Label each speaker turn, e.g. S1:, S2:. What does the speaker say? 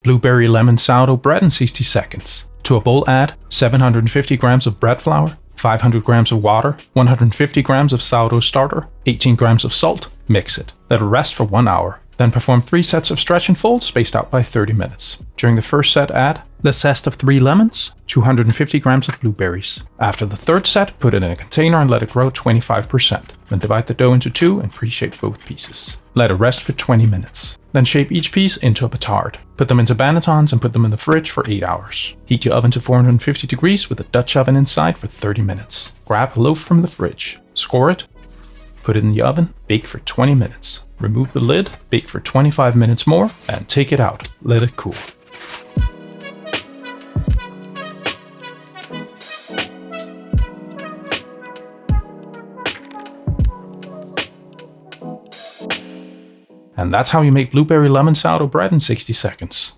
S1: blueberry lemon sourdough bread in 60 seconds. To a bowl add 750 grams of bread flour, 500 grams of water, 150 grams of sourdough starter, 18 grams of salt. Mix it. Let it rest for 1 hour. Then perform 3 sets of stretch and fold spaced out by 30 minutes. During the first set add the zest of 3 lemons, 250 grams of blueberries. After the third set, put it in a container and let it grow 25%. Then divide the dough into 2 and pre-shape both pieces. Let it rest for 20 minutes. Then shape each piece into a petard. Put them into bannetons and put them in the fridge for 8 hours. Heat your oven to 450 degrees with a Dutch oven inside for 30 minutes. Grab a loaf from the fridge, score it, put it in the oven, bake for 20 minutes. Remove the lid, bake for 25 minutes more, and take it out. Let it cool. And that's how you make blueberry lemon sourdough bread in 60 seconds.